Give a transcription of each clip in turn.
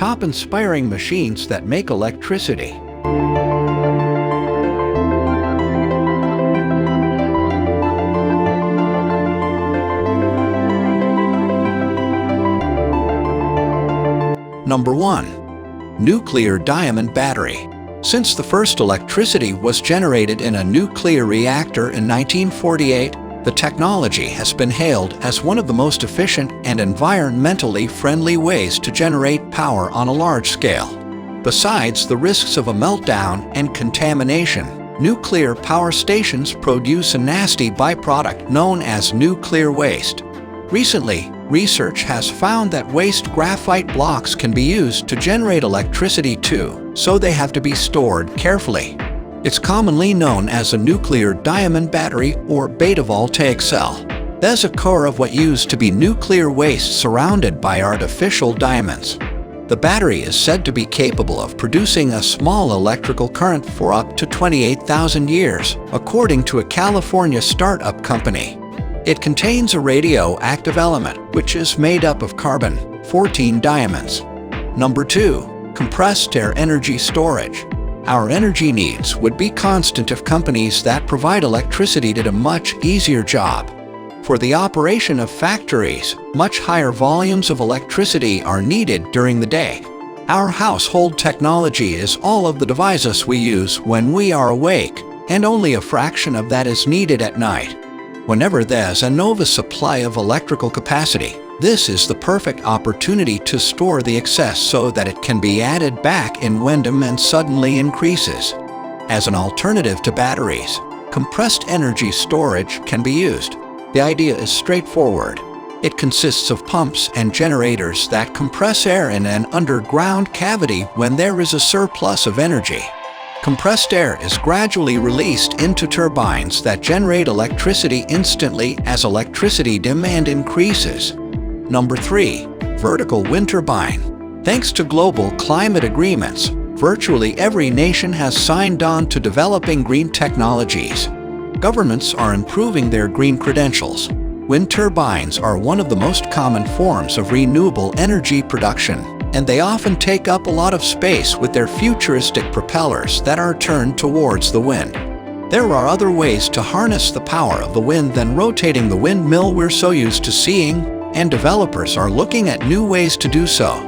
top inspiring machines that make electricity. Number 1. Nuclear diamond battery. Since the first electricity was generated in a nuclear reactor in 1948, the technology has been hailed as one of the most efficient and environmentally friendly ways to generate power on a large scale. Besides the risks of a meltdown and contamination, nuclear power stations produce a nasty byproduct known as nuclear waste. Recently, research has found that waste graphite blocks can be used to generate electricity too, so they have to be stored carefully. It's commonly known as a nuclear diamond battery or beta voltaic cell. There's a core of what used to be nuclear waste surrounded by artificial diamonds. The battery is said to be capable of producing a small electrical current for up to 28,000 years, according to a California startup company. It contains a radioactive element, which is made up of carbon-14 diamonds. Number 2. Compressed air energy storage. Our energy needs would be constant if companies that provide electricity did a much easier job. For the operation of factories, much higher volumes of electricity are needed during the day. Our household technology is all of the devices we use when we are awake, and only a fraction of that is needed at night. Whenever there's an oversupply of electrical capacity, this is the perfect opportunity to store the excess so that it can be added back in when demand suddenly increases. As an alternative to batteries, compressed energy storage can be used. The idea is straightforward. It consists of pumps and generators that compress air in an underground cavity when there is a surplus of energy. Compressed air is gradually released into turbines that generate electricity instantly as electricity demand increases. Number 3. Vertical wind turbine. Thanks to global climate agreements, virtually every nation has signed on to developing green technologies. Governments are improving their green credentials. Wind turbines are one of the most common forms of renewable energy production, and they often take up a lot of space with their futuristic propellers that are turned towards the wind. There are other ways to harness the power of the wind than rotating the windmill we're so used to seeing, and developers are looking at new ways to do so.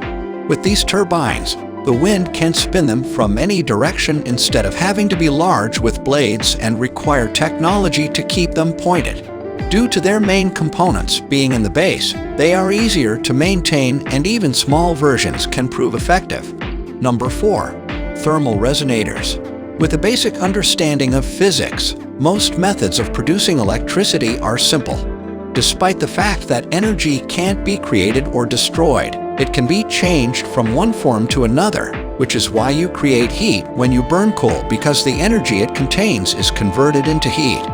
With these turbines, the wind can spin them from any direction instead of having to be large with blades and require technology to keep them pointed. Due to their main components being in the base, they are easier to maintain and even small versions can prove effective. Number 4. Thermal resonators. With a basic understanding of physics, most methods of producing electricity are simple. Despite the fact that energy can't be created or destroyed, it can be changed from one form to another, which is why you create heat when you burn coal, because the energy it contains is converted into heat.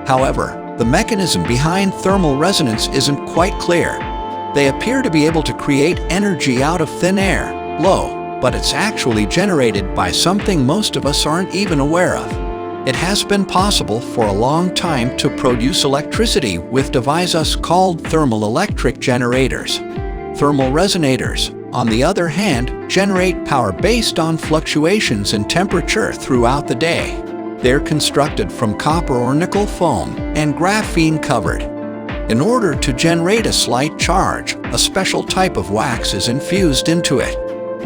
However, the mechanism behind thermal resonance isn't quite clear. They appear to be able to create energy out of thin air, but it's actually generated by something most of us aren't even aware of. It has been possible for a long time to produce electricity with devices called thermal-electric generators. Thermal resonators, on the other hand, generate power based on fluctuations in temperature throughout the day. They're constructed from copper or nickel foam and graphene covered. In order to generate a slight charge, a special type of wax is infused into it.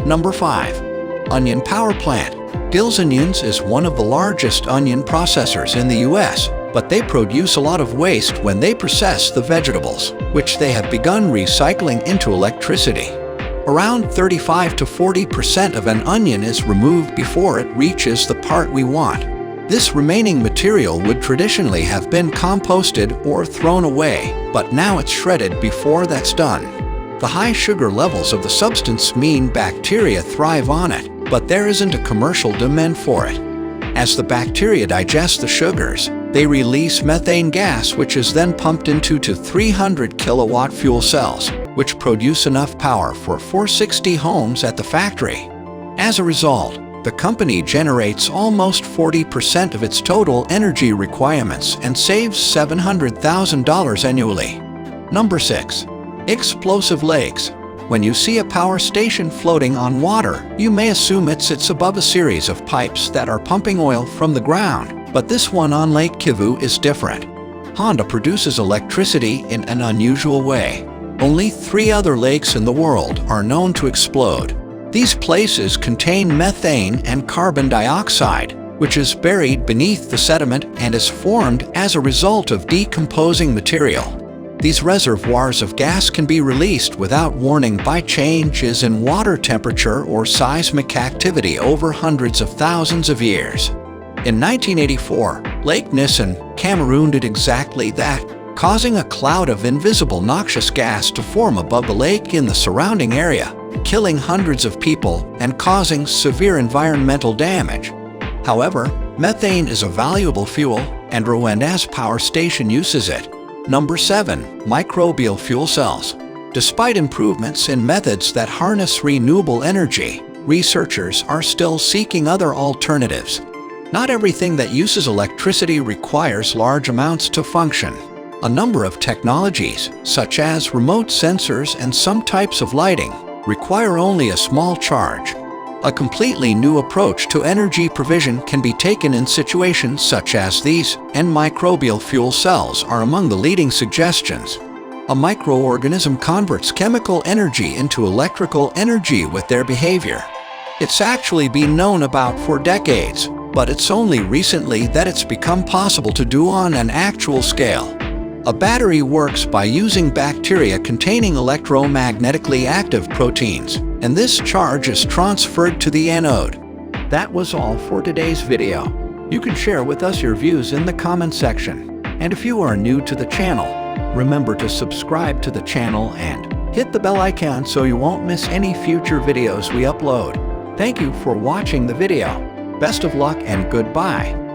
Number 5. Onion power plant. Gills Onions is one of the largest onion processors in the US, but they produce a lot of waste when they process the vegetables, which they have begun recycling into electricity. Around 35 to 40% of an onion is removed before it reaches the part we want. This remaining material would traditionally have been composted or thrown away, but now it's shredded before that's done. The high sugar levels of the substance mean bacteria thrive on it, but there isn't a commercial demand for it. As the bacteria digest the sugars, they release methane gas, which is then pumped into 300 kilowatt fuel cells, which produce enough power for 460 homes at the factory. As a result, the company generates almost 40% of its total energy requirements and saves $700,000 annually. Number 6. Explosive lakes. When you see a power station floating on water, you may assume it sits above a series of pipes that are pumping oil from the ground, but this one on Lake Kivu is different. Honda produces electricity in an unusual way. Only 3 other lakes in the world are known to explode. These places contain methane and carbon dioxide, which is buried beneath the sediment and is formed as a result of decomposing material. These reservoirs of gas can be released without warning by changes in water temperature or seismic activity over hundreds of thousands of years. In 1984, Lake Nissan, Cameroon did exactly that, causing a cloud of invisible noxious gas to form above the lake in the surrounding area, killing hundreds of people and causing severe environmental damage. However, methane is a valuable fuel, and Rwanda's power station uses it. Number 7. Microbial fuel cells. Despite improvements in methods that harness renewable energy, researchers are still seeking other alternatives. Not everything that uses electricity requires large amounts to function. A number of technologies, such as remote sensors and some types of lighting, require only a small charge. A completely new approach to energy provision can be taken in situations such as these, and microbial fuel cells are among the leading suggestions. A microorganism converts chemical energy into electrical energy with their behavior. It's actually been known about for decades, but it's only recently that it's become possible to do on an actual scale. A battery works by using bacteria containing electromagnetically active proteins, and this charge is transferred to the anode. That was all for today's video. You can share with us your views in the comment section. And if you are new to the channel, remember to subscribe to the channel and hit the bell icon so you won't miss any future videos we upload. Thank you for watching the video. Best of luck and goodbye.